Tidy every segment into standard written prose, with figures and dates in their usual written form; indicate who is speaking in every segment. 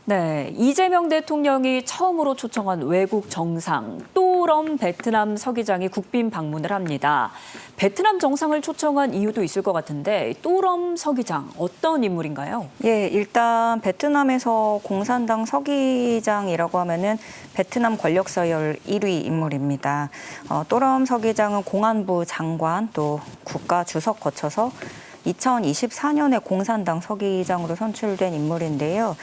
Speaker 1: 네, 이재명 대통령이 처음으로 초청한 외국 정상 또럼 베트남 서기장이 국빈 방문을 합니다. 베트남 정상을 초청한 이유도 있을 것 같은데 또럼 서기장 어떤 인물인가요?
Speaker 2: 예, 일단 베트남에서 공산당 서기장이라고 하면은 베트남 권력 서열 1위 인물입니다. 또럼 서기장은 공안부 장관 또 국가 주석 거쳐서 2024년에 공산당 서기장으로 선출된 인물인데요.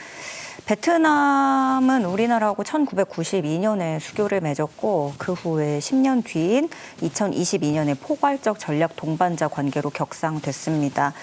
Speaker 2: 베트남은 우리나라하고 1992년에 수교를 맺었고 그 후에 10년 뒤인 2022년에 포괄적 전략 동반자 관계로 격상됐습니다.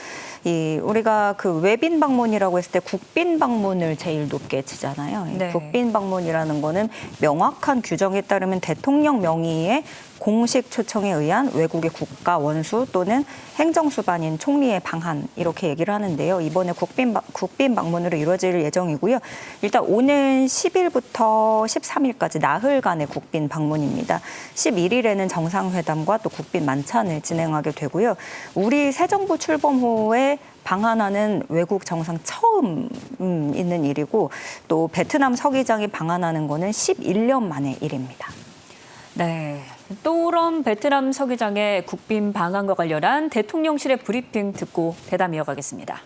Speaker 2: 우리가 그 외빈 방문이라고 했을 때 국빈 방문을 제일 높게 치잖아요.
Speaker 1: 네.
Speaker 2: 국빈 방문이라는 거는 명확한 규정에 따르면 대통령 명의의 공식 초청에 의한 외국의 국가 원수 또는 행정수반인 총리의 방한 이렇게 얘기를 하는데요. 이번에 국빈 방문으로 이루어질 예정이고요. 일단 오는 10일부터 13일까지 나흘간의 국빈 방문입니다. 11일에는 정상회담과 또 국빈 만찬을 진행하게 되고요. 우리 새 정부 출범 후에 방한하는 외국 정상 처음 있는 일이고 또 베트남 서기장이 방한하는 거는 11년 만의 일입니다.
Speaker 1: 네, 또럼 베트남 서기장의 국빈 방한과 관련한 대통령실의 브리핑 듣고 대담 이어가겠습니다.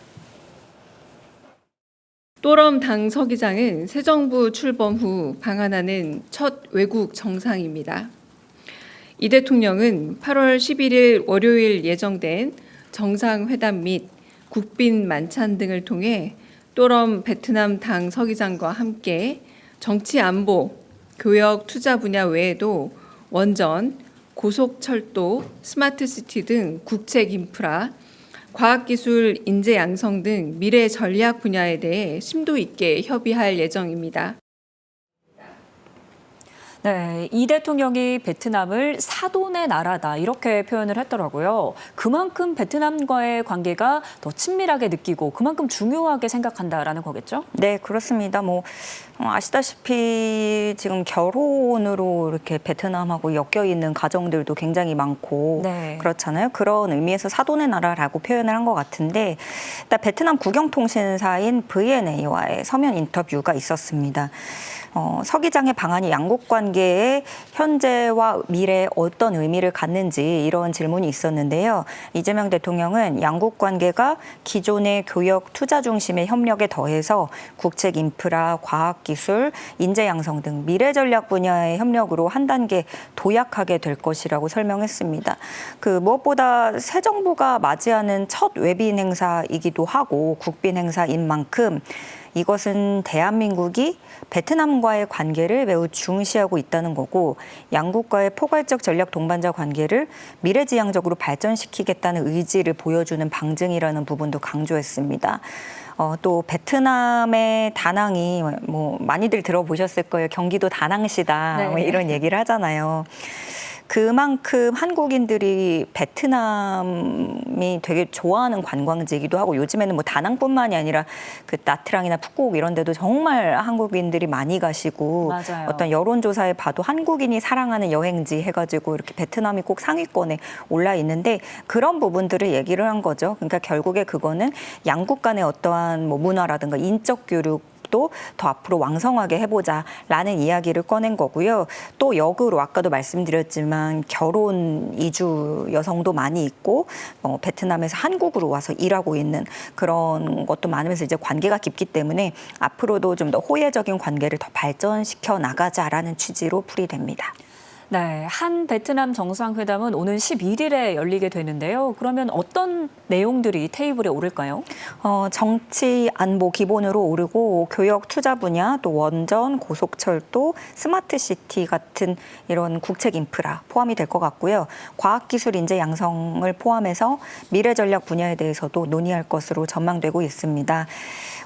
Speaker 3: 또럼 당 서기장은 새 정부 출범 후 방한하는 첫 외국 정상입니다. 이 대통령은 8월 11일 월요일 예정된 정상회담 및 국빈 만찬 등을 통해 또럼 베트남 당 서기장과 함께 정치 안보, 교역 투자 분야 외에도 원전, 고속철도, 스마트시티 등 국책 인프라, 과학기술 인재 양성 등 미래 전략 분야에 대해 심도 있게 협의할 예정입니다.
Speaker 1: 네, 이 대통령이 베트남을 사돈의 나라다 이렇게 표현을 했더라고요. 그만큼 베트남과의 관계가 더 친밀하게 느끼고 그만큼 중요하게 생각한다라는 거겠죠?
Speaker 2: 네, 그렇습니다. 아시다시피 지금 결혼으로 이렇게 베트남하고 엮여 있는 가정들도 굉장히 많고
Speaker 1: 네.
Speaker 2: 그렇잖아요. 그런 의미에서 사돈의 나라라고 표현을 한 것 같은데 일단 베트남 국영통신사인 VNA와의 서면 인터뷰가 있었습니다. 서기장의 방한이 양국 관계의 현재와 미래에 어떤 의미를 갖는지 이런 질문이 있었는데요. 이재명 대통령은 양국 관계가 기존의 교역 투자 중심의 협력에 더해서 국책 인프라, 과학기술, 인재 양성 등 미래 전략 분야의 협력으로 한 단계 도약하게 될 것이라고 설명했습니다. 무엇보다 새 정부가 맞이하는 첫 외빈 행사이기도 하고 국빈 행사인 만큼 이것은 대한민국이 베트남과의 관계를 매우 중시하고 있다는 거고 양국과의 포괄적 전략 동반자 관계를 미래지향적으로 발전시키겠다는 의지를 보여주는 방증이라는 부분도 강조했습니다. 또 베트남의 다낭이 많이들 들어보셨을 거예요. 경기도 다낭시다
Speaker 1: 네.
Speaker 2: 이런 얘기를 하잖아요. 그만큼 한국인들이 베트남이 되게 좋아하는 관광지이기도 하고 요즘에는 다낭뿐만이 아니라 그 나트랑이나 푸꾸옥 이런 데도 정말 한국인들이 많이 가시고
Speaker 1: 맞아요.
Speaker 2: 어떤 여론조사에 봐도 한국인이 사랑하는 여행지 해가지고 이렇게 베트남이 꼭 상위권에 올라 있는데 그런 부분들을 얘기를 한 거죠. 그러니까 결국에 그거는 양국 간의 어떠한 문화라든가 인적 교류 더 앞으로 왕성하게 해보자라는 이야기를 꺼낸 거고요. 또 역으로 아까도 말씀드렸지만 결혼 이주 여성도 많이 있고 베트남에서 한국으로 와서 일하고 있는 그런 것도 많으면서 이제 관계가 깊기 때문에 앞으로도 좀 더 호혜적인 관계를 더 발전시켜 나가자라는 취지로 풀이됩니다.
Speaker 1: 네, 한 베트남 정상회담은 오는 11일에 열리게 되는데요. 그러면 어떤 내용들이 테이블에 오를까요?
Speaker 2: 정치 안보 기본으로 오르고 교역 투자 분야, 또 원전, 고속철도, 스마트시티 같은 이런 국책 인프라 포함이 될 것 같고요. 과학기술 인재 양성을 포함해서 미래 전략 분야에 대해서도 논의할 것으로 전망되고 있습니다.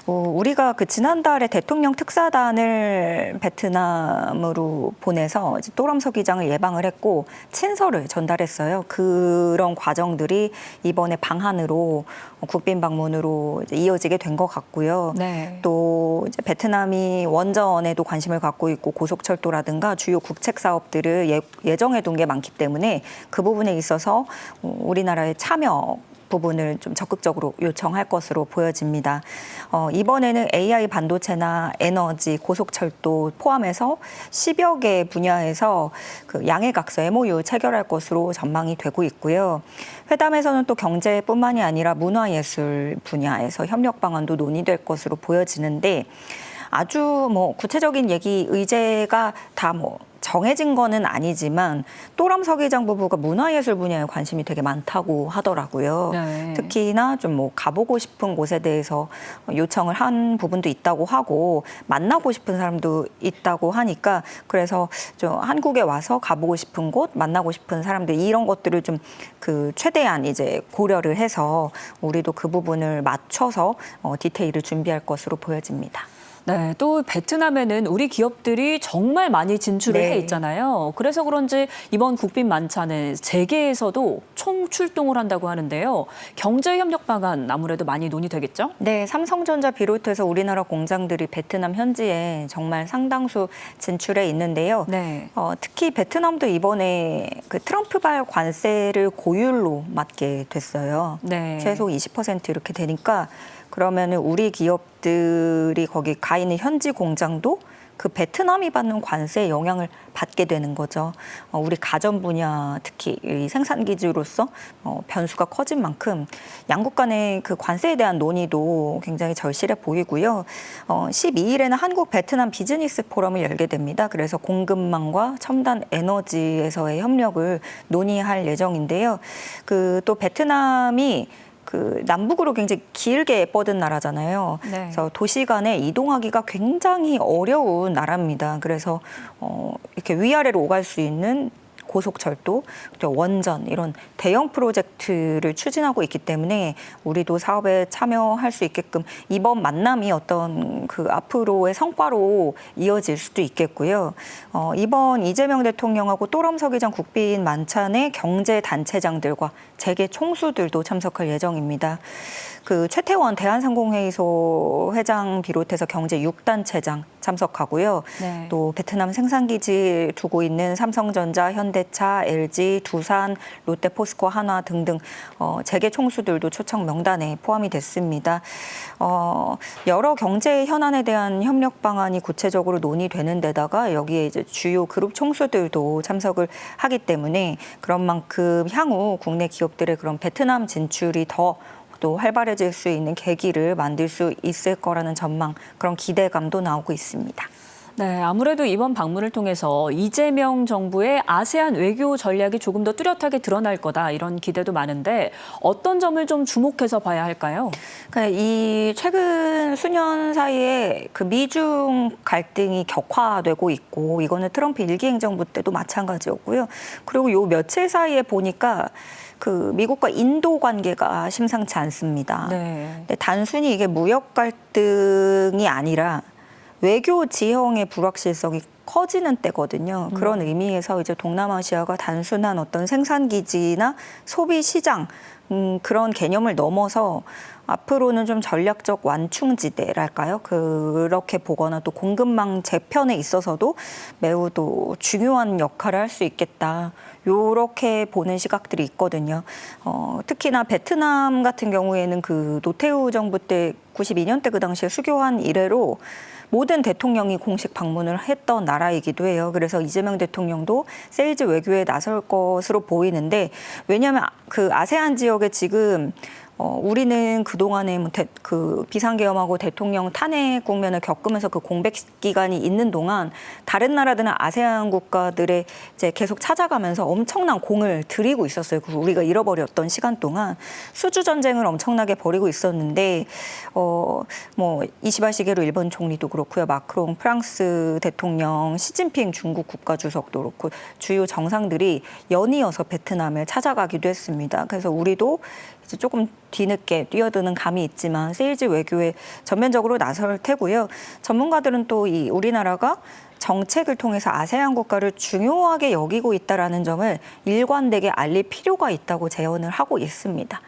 Speaker 2: 우리가 지난달에 대통령 특사단을 베트남으로 보내서 또럼 서기장을 예방을 했고 친서를 전달했어요. 그런 과정들이 이번에 방한으로 국빈 방문으로 이어지게 된 것 같고요.
Speaker 1: 네.
Speaker 2: 또 이제 베트남이 원전에도 관심을 갖고 있고 고속철도라든가 주요 국책 사업들을 예정해 둔 게 많기 때문에 그 부분에 있어서 우리나라의 참여 부분을 좀 적극적으로 요청할 것으로 보여집니다. 이번에는 AI 반도체나 에너지, 고속철도 포함해서 10여 개 분야에서 그 양해각서 MOU 체결할 것으로 전망이 되고 있고요. 회담에서는 또 경제뿐만이 아니라 문화예술 분야에서 협력 방안도 논의될 것으로 보여지는데 아주 뭐 구체적인 얘기 의제가 다 뭐 정해진 거는 아니지만 또람 서기장 부부가 문화예술 분야에 관심이 되게 많다고 하더라고요.
Speaker 1: 네.
Speaker 2: 특히나 좀 뭐 가보고 싶은 곳에 대해서 요청을 한 부분도 있다고 하고 만나고 싶은 사람도 있다고 하니까 그래서 좀 한국에 와서 가보고 싶은 곳, 만나고 싶은 사람들 이런 것들을 좀 그 최대한 이제 고려를 해서 우리도 그 부분을 맞춰서 디테일을 준비할 것으로 보여집니다.
Speaker 1: 네, 또 베트남에는 우리 기업들이 정말 많이 진출을
Speaker 2: 네.
Speaker 1: 해 있잖아요. 그래서 그런지 이번 국빈 만찬에 재계에서도 총 출동을 한다고 하는데요. 경제 협력 방안 아무래도 많이 논의되겠죠?
Speaker 2: 네, 삼성전자 비롯해서 우리나라 공장들이 베트남 현지에 정말 상당수 진출해 있는데요.
Speaker 1: 네.
Speaker 2: 특히 베트남도 이번에 그 트럼프발 관세를 고율로 맞게 됐어요.
Speaker 1: 네.
Speaker 2: 최소 20% 이렇게 되니까 그러면은 우리 기업들이 거기 가 있는 현지 공장도 그 베트남이 받는 관세의 영향을 받게 되는 거죠. 우리 가전 분야 특히 이 생산 기지로서 변수가 커진 만큼 양국 간의 그 관세에 대한 논의도 굉장히 절실해 보이고요. 12일에는 한국 베트남 비즈니스 포럼을 열게 됩니다. 그래서 공급망과 첨단 에너지에서의 협력을 논의할 예정인데요. 그 또 베트남이 그 남북으로 굉장히 길게 뻗은 나라잖아요.
Speaker 1: 네.
Speaker 2: 그래서 도시 간에 이동하기가 굉장히 어려운 나라입니다. 그래서 이렇게 위아래로 오갈 수 있는 고속철도, 원전 이런 대형 프로젝트를 추진하고 있기 때문에 우리도 사업에 참여할 수 있게끔 이번 만남이 어떤 그 앞으로의 성과로 이어질 수도 있겠고요. 이번 이재명 대통령하고 또람 서기장 국빈 만찬에 경제 단체장들과 재계 총수들도 참석할 예정입니다. 그 최태원 대한상공회의소 회장 비롯해서 경제 6단체장 참석하고요.
Speaker 1: 네.
Speaker 2: 또 베트남 생산기지 두고 있는 삼성전자, 현대차, LG, 두산, 롯데포스코, 한화 등등 재계 총수들도 초청 명단에 포함이 됐습니다. 여러 경제 현안에 대한 협력 방안이 구체적으로 논의되는 데다가 여기에 이제 주요 그룹 총수들도 참석을 하기 때문에 그런 만큼 향후 국내 기업들의 그런 베트남 진출이 더 또 활발해질 수 있는 계기를 만들 수 있을 거라는 전망, 그런 기대감도 나오고 있습니다.
Speaker 1: 네, 아무래도 이번 방문을 통해서 이재명 정부의 아세안 외교 전략이 조금 더 뚜렷하게 드러날 거다 이런 기대도 많은데 어떤 점을 좀 주목해서 봐야 할까요?
Speaker 2: 그러니까 이 최근 수년 사이에 그 미중 갈등이 격화되고 있고 이거는 트럼프 일기 행정부 때도 마찬가지였고요. 그리고 요 며칠 사이에 보니까 그 미국과 인도 관계가 심상치 않습니다.
Speaker 1: 네.
Speaker 2: 근데 단순히 이게 무역 갈등이 아니라 외교 지형의 불확실성이 커지는 때거든요. 그런 의미에서 이제 동남아시아가 단순한 어떤 생산 기지나 소비 시장 그런 개념을 넘어서 앞으로는 좀 전략적 완충지대랄까요? 그렇게 보거나 또 공급망 재편에 있어서도 매우 또 중요한 역할을 할 수 있겠다. 요렇게 보는 시각들이 있거든요. 특히나 베트남 같은 경우에는 그 노태우 정부 때 92년 때 그 당시에 수교한 이래로 모든 대통령이 공식 방문을 했던 나라이기도 해요. 그래서 이재명 대통령도 세일즈 외교에 나설 것으로 보이는데 왜냐하면 그 아세안 지역에 지금 우리는 그동안에 그 비상계엄하고 대통령 탄핵 국면을 겪으면서 그 공백 기간이 있는 동안 다른 나라들은 아세안 국가들의 이제 계속 찾아가면서 엄청난 공을 들이고 있었어요. 우리가 잃어버렸던 시간 동안 수주 전쟁을 엄청나게 벌이고 있었는데 뭐 이시바 시게루 일본 총리도 그렇고요. 마크롱 프랑스 대통령, 시진핑 중국 국가주석도 그렇고 주요 정상들이 연이어서 베트남을 찾아가기도 했습니다. 그래서 우리도 이제 조금 뒤늦게 뛰어드는 감이 있지만 세일즈 외교에 전면적으로 나설 테고요. 전문가들은 또 이 우리나라가 정책을 통해서 아세안 국가를 중요하게 여기고 있다라는 점을 일관되게 알릴 필요가 있다고 제언을 하고 있습니다.